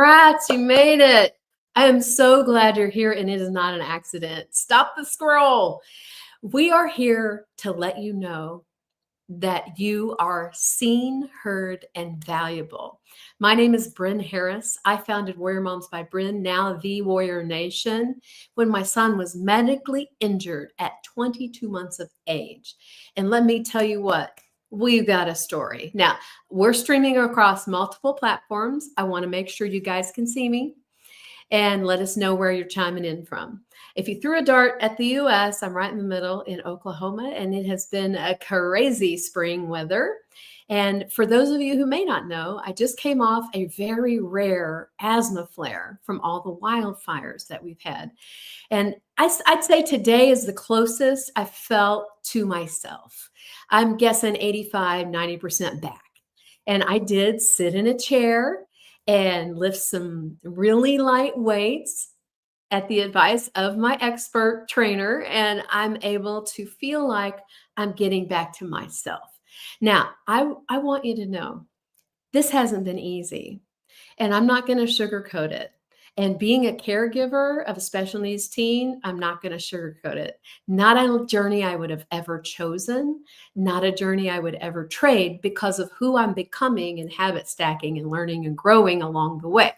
Congrats, you made it. I am so glad you're here and it is not an accident. Stop the scroll. We are here to let you know that you are seen, heard, and valuable. My name is Bren Harris. I founded Warrior Moms by Bren, now the Warrior Nation, when my son was medically injured at 22 months of age. And let me tell you what, we've got a story. Now, we're streaming across multiple platforms. I want to make sure you guys can see me and let us know where you're chiming in from. If you threw a dart at the US, I'm right in the middle in Oklahoma, and it has been a crazy spring weather. And for those of you who may not know, I just came off a very rare asthma flare from all the wildfires that we've had. And I'd say today is the closest I felt to myself. I'm guessing 85, 90% back. And I did sit in a chair and lift some really light weights at the advice of my expert trainer, and I'm able to feel like I'm getting back to myself. Now, I want you to know this hasn't been easy, and I'm not going to sugarcoat it. And being a caregiver of a special needs teen, I'm not going to sugarcoat it. Not a journey I would have ever chosen, not a journey I would ever trade because of who I'm becoming and habit stacking and learning and growing along the way.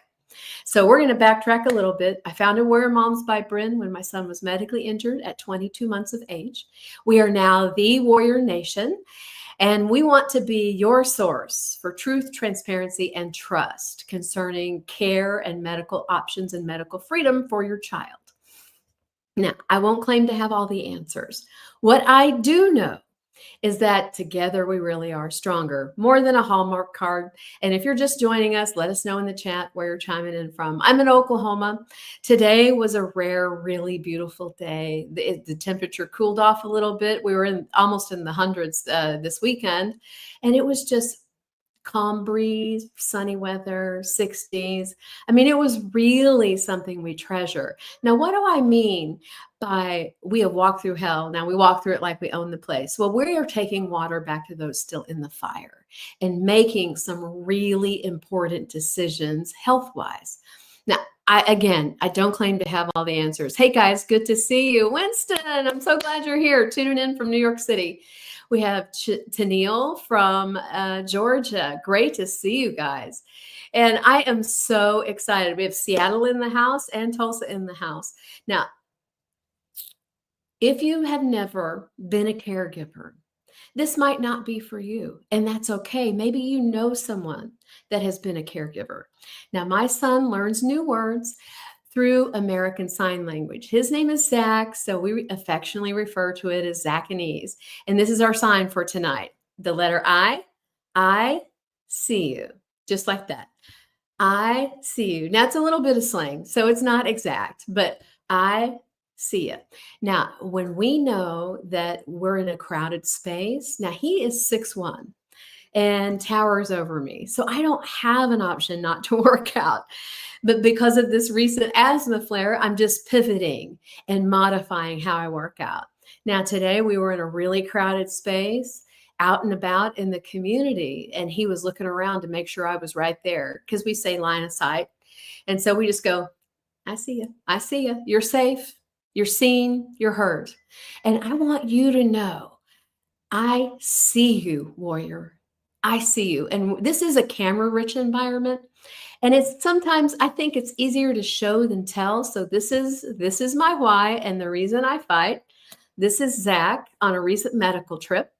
So we're going to backtrack a little bit. I founded Warrior Moms by Bren when my son was medically injured at 22 months of age. We are now the Warrior Nation. And we want to be your source for truth, transparency, and trust concerning care and medical options and medical freedom for your child. Now, I won't claim to have all the answers. What I do know is that together we really are stronger, more than a Hallmark card. And if you're just joining us, let us know in the chat where you're chiming in from. I'm in Oklahoma. Today was a rare, really beautiful day. The temperature cooled off a little bit. We were almost in the hundreds this weekend, and it was just calm breeze, sunny weather, 60s. I mean, it was really something we treasure. Now, what do I mean by we have walked through hell? Now we walk through it like we own the place. Well, we are taking water back to those still in the fire and making some really important decisions health-wise. Now, I don't claim to have all the answers. Hey guys, good to see you. Winston, I'm so glad you're here, tuning in from New York City. We have Tennille from Georgia. Great to see you guys. And I am so excited. We have Seattle in the house and Tulsa in the house. Now, if you have never been a caregiver, this might not be for you, and that's okay. Maybe you know someone that has been a caregiver. Now, my son learns new words through American Sign Language. His name is Zach, so we affectionately refer to it as Zachanese. And this is our sign for tonight. The letter I see you, just like that. I see you. Now, it's a little bit of slang, so it's not exact, but I see you. Now, when we know that we're in a crowded space, now he is 6'1" and towers over me. So I don't have an option not to work out. But because of this recent asthma flare, I'm just pivoting and modifying how I work out. Now, today we were in a really crowded space, out and about in the community, and he was looking around to make sure I was right there because we say line of sight. And so we just go, I see you. I see you. You're safe. You're seen. You're heard. And I want you to know, I see you, warrior. I see you. And this is a camera-rich environment. And it's sometimes I think it's easier to show than tell. So this is my why and the reason I fight. This is Zach on a recent medical trip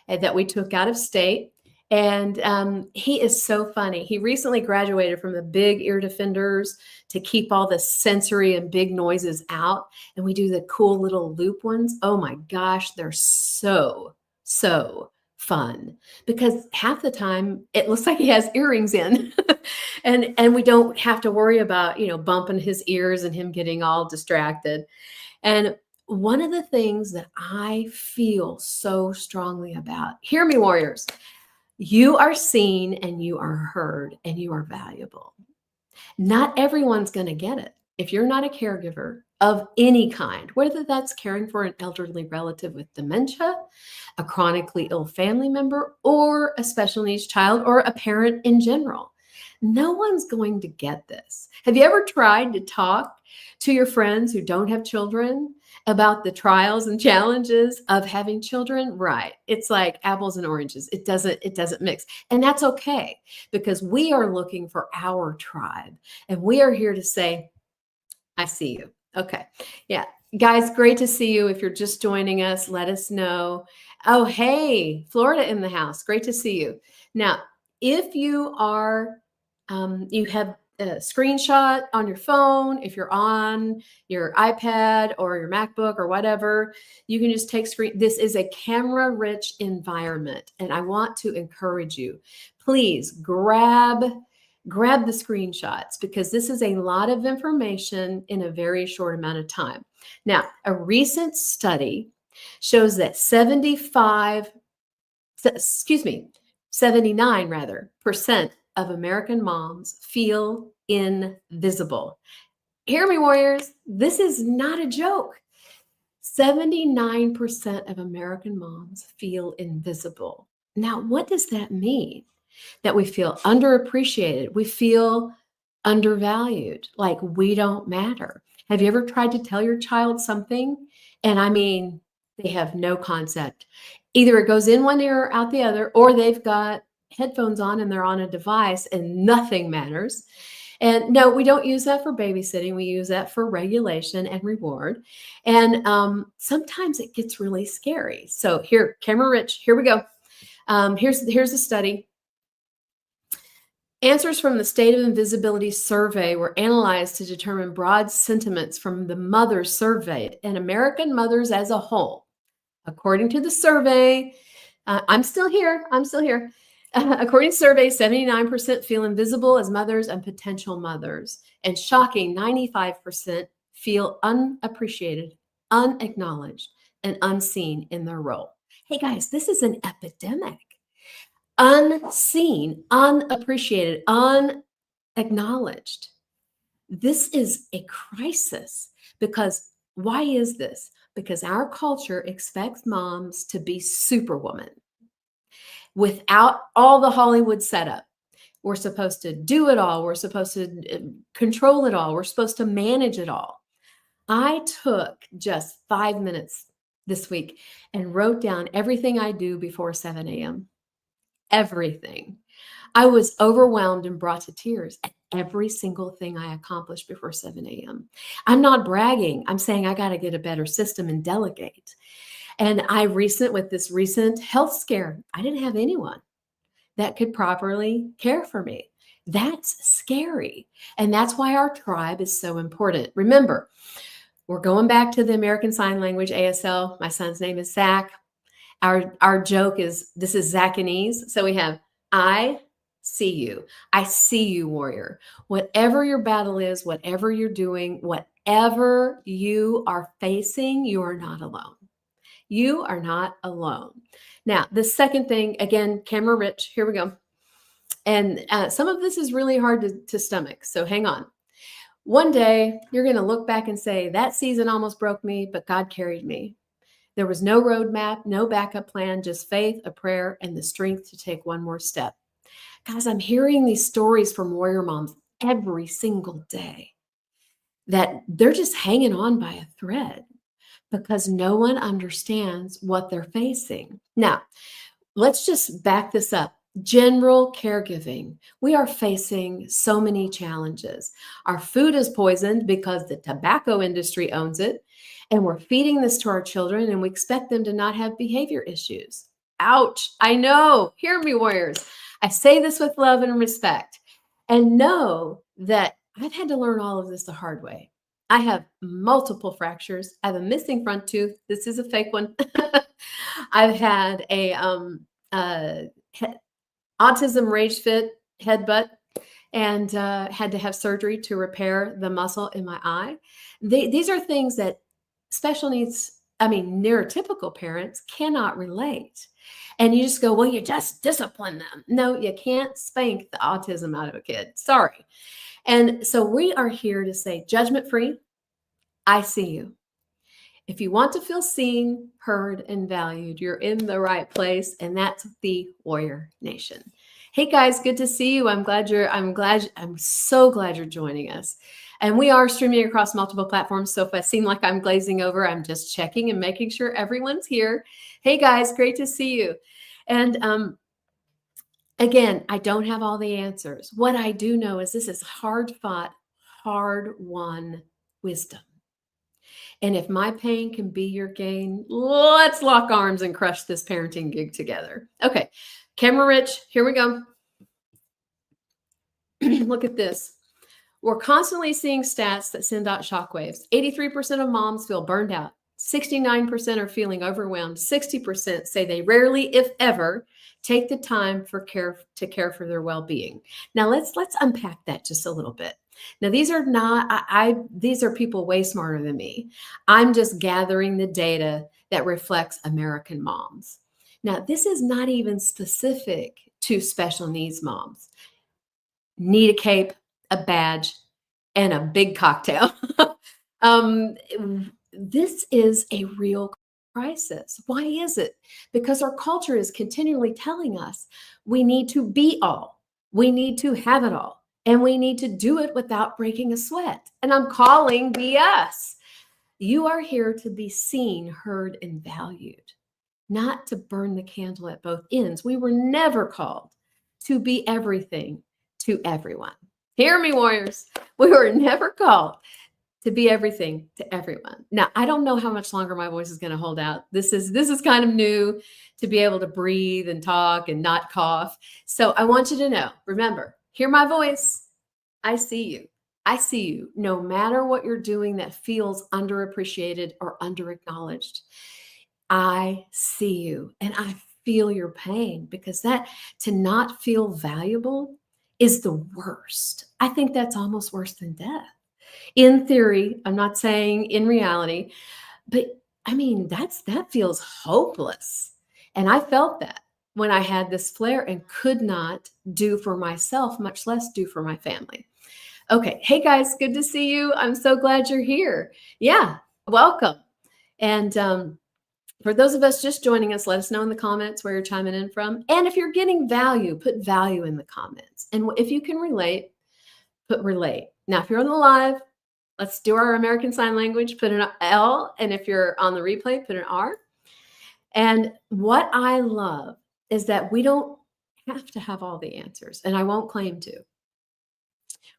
that we took out of state. And he is so funny. He recently graduated from the big ear defenders to keep all the sensory and big noises out. And we do the cool little loop ones. Oh my gosh, they're so fun because half the time it looks like he has earrings in and we don't have to worry about, bumping his ears and him getting all distracted. And one of the things that I feel so strongly about, hear me, warriors, you are seen and you are heard and you are valuable. Not everyone's going to get it. If you're not a caregiver of any kind, whether that's caring for an elderly relative with dementia, a chronically ill family member, or a special needs child, or a parent in general, No one's going to get this. Have you ever tried to talk to your friends who don't have children about the trials and challenges of having children? Right. It's like apples and oranges. It doesn't mix. And that's okay, because we are looking for our tribe, and we are here to say, I see you. Okay. Yeah. Guys, great to see you. If you're just joining us, let us know. Oh, hey, Florida in the house. Great to see you. Now, if you have a screenshot on your phone, if you're on your iPad or your MacBook or whatever, you can just take screen. This is a camera rich environment. And I want to encourage you, please grab the screenshots, because this is a lot of information in a very short amount of time. Now, a recent study shows that 79 rather percent of American moms feel invisible. Hear me, warriors. This is not a joke. 79% of American moms feel invisible. Now, what does that mean? That we feel underappreciated, we feel undervalued, like we don't matter. Have you ever tried to tell your child something? And I mean, they have no concept. Either it goes in one ear or out the other, or they've got headphones on and they're on a device and nothing matters. And no, we don't use that for babysitting. We use that for regulation and reward. And sometimes it gets really scary. So here, camera rich, here we go. Here's a study. Answers from the State of Invisibility survey were analyzed to determine broad sentiments from the mothers surveyed and American mothers as a whole. According to the survey, I'm still here. According to the survey, 79% feel invisible as mothers and potential mothers. And shocking, 95% feel unappreciated, unacknowledged, and unseen in their role. Hey guys, this is an epidemic. Unseen, unappreciated, unacknowledged. This is a crisis, because why is this? Because our culture expects moms to be superwoman without all the Hollywood setup. We're supposed to do it all. We're supposed to control it all. We're supposed to manage it all. I took just 5 minutes this week and wrote down everything I do before 7 a.m. Everything. I was overwhelmed and brought to tears at every single thing I accomplished before 7 a.m. I'm not bragging. I'm saying I got to get a better system and delegate. And with this recent health scare, I didn't have anyone that could properly care for me. That's scary. And that's why our tribe is so important. Remember, we're going back to the American Sign Language, ASL. My son's name is Zach. Our joke is, this is Zachanese. So we have, I see you. I see you, warrior. Whatever your battle is, whatever you're doing, whatever you are facing, you are not alone. You are not alone. Now, the second thing, again, camera rich, here we go. And some of this is really hard to stomach. So hang on. One day, you're going to look back and say, that season almost broke me, but God carried me. There was no roadmap, no backup plan, just faith, a prayer, and the strength to take one more step. Guys, I'm hearing these stories from warrior moms every single day that they're just hanging on by a thread because no one understands what they're facing. Now, let's just back this up. General caregiving. We are facing so many challenges. Our food is poisoned because the tobacco industry owns it. And we're feeding this to our children and we expect them to not have behavior issues. Ouch. I know. Hear me, warriors. I say this with love and respect. And know that I've had to learn all of this the hard way. I have multiple fractures. I have a missing front tooth. This is a fake one. I've had a autism rage fit headbutt and had to have surgery to repair the muscle in my eye. These are things that special needs, neurotypical parents cannot relate. And you just go, well, you just discipline them. No, you can't spank the autism out of a kid. Sorry. And so we are here to say, judgment free, I see you. If you want to feel seen, heard, and valued, you're in the right place. And that's the Warrior Nation. Hey guys, good to see you. I'm so glad you're joining us. And we are streaming across multiple platforms. So if I seem like I'm glazing over, I'm just checking and making sure everyone's here. Hey guys, great to see you. And again, I don't have all the answers. What I do know is this is hard fought, hard won wisdom. And if my pain can be your gain, let's lock arms and crush this parenting gig together. Okay, camera rich, here we go. Look at this. We're constantly seeing stats that send out shockwaves. 83% of moms feel burned out. 69% are feeling overwhelmed. 60% say they rarely, if ever, take the time to care for their well-being. Now let's unpack that just a little bit. Now these are not these are people way smarter than me. I'm just gathering the data that reflects American moms. Now this is not even specific to special needs moms. Need a cape, a badge, and a big cocktail. um, this is a real crisis. Why is it? Because our culture is continually telling us we need to be all, we need to have it all, and we need to do it without breaking a sweat. And I'm calling BS. You are here to be seen, heard, and valued, not to burn the candle at both ends. We were never called to be everything to everyone. Hear me, warriors. We were never called to be everything to everyone. Now, I don't know how much longer my voice is going to hold out. This is kind of new to be able to breathe and talk and not cough. So I want you to know, remember, hear my voice. I see you. I see you. No matter what you're doing that feels underappreciated or underacknowledged, I see you and I feel your pain, because that to not feel valuable is the worst. I think that's almost worse than death. In theory, I'm not saying in reality, but I mean, that feels hopeless. And I felt that when I had this flare and could not do for myself, much less do for my family. Okay. Hey guys, good to see you. I'm so glad you're here. Yeah, welcome. And for those of us just joining us, let us know in the comments where you're chiming in from. And if you're getting value, put value in the comments. And if you can relate, put relate. Now, if you're on the live, let's do our American Sign Language, put an L. And if you're on the replay, put an R. And what I love is that we don't have to have all the answers. And I won't claim to.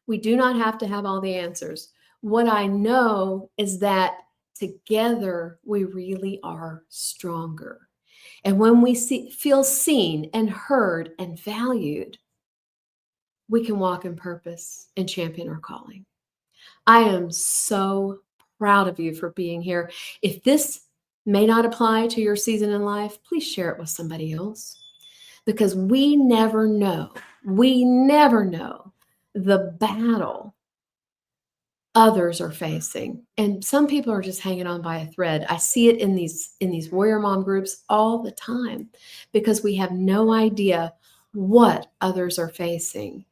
We do not have to have all the answers. What I know is that together we really are stronger. And when we feel seen and heard and valued, we can walk in purpose and champion our calling. I am so proud of you for being here. If this may not apply to your season in life, please share it with somebody else, because we never know the battle others are facing. And some people are just hanging on by a thread. I see it in these warrior mom groups all the time, because we have no idea what others are facing.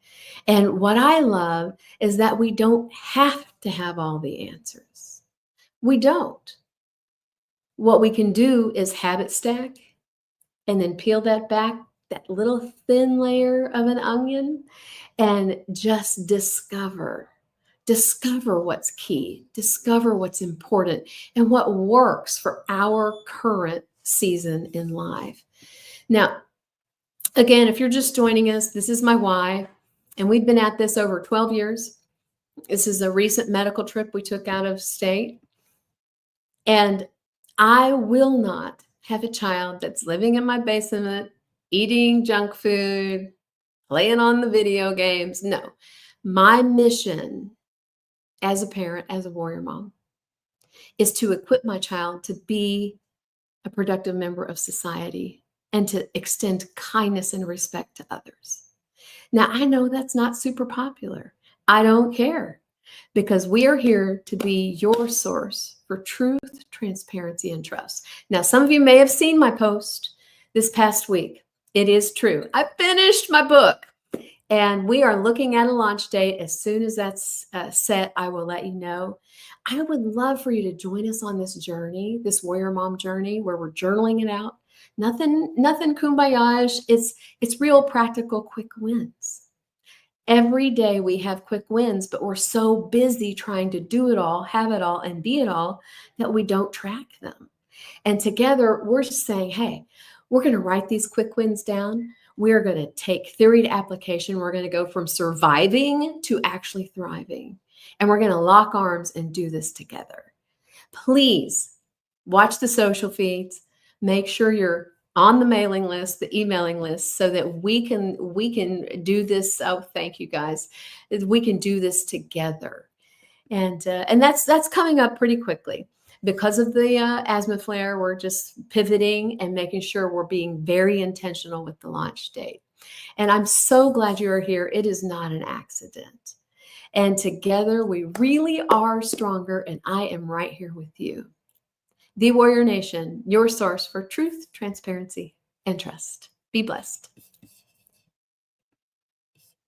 And what I love is that we don't have to have all the answers. We don't. What we can do is habit stack and then peel that back, that little thin layer of an onion, and just discover what's key, discover what's important, and what works for our current season in life. Now, again, if you're just joining us, this is my why, and we've been at this over 12 years. This is a recent medical trip we took out of state, and I will not have a child that's living in my basement, eating junk food, playing on the video games. No, my mission as a parent, as a warrior mom, is to equip my child to be a productive member of society and to extend kindness and respect to others. Now, I know that's not super popular. I don't care, because we are here to be your source for truth, transparency, and trust. Now, some of you may have seen my post this past week. It is true. I finished my book. And we are looking at a launch date. As soon as that's set, I will let you know. I would love for you to join us on this journey, this warrior mom journey, where we're journaling it out, Nothing kumbaya. It's real practical quick wins. Every day we have quick wins, but we're so busy trying to do it all, have it all, and be it all that we don't track them. And together we're just saying, hey, we're going to write these quick wins down. We're going to take theory to application. We're going to go from surviving to actually thriving. And we're going to lock arms and do this together. Please watch the social feeds. Make sure you're on the mailing list, the emailing list, so that we can do this. Oh, thank you guys. We can do this together. And that's coming up pretty quickly. Because of the asthma flare, we're just pivoting and making sure we're being very intentional with the launch date. And I'm so glad you're here. It is not an accident. And together we really are stronger, and I am right here with you. The Warrior Nation, your source for truth, transparency, and trust. Be blessed.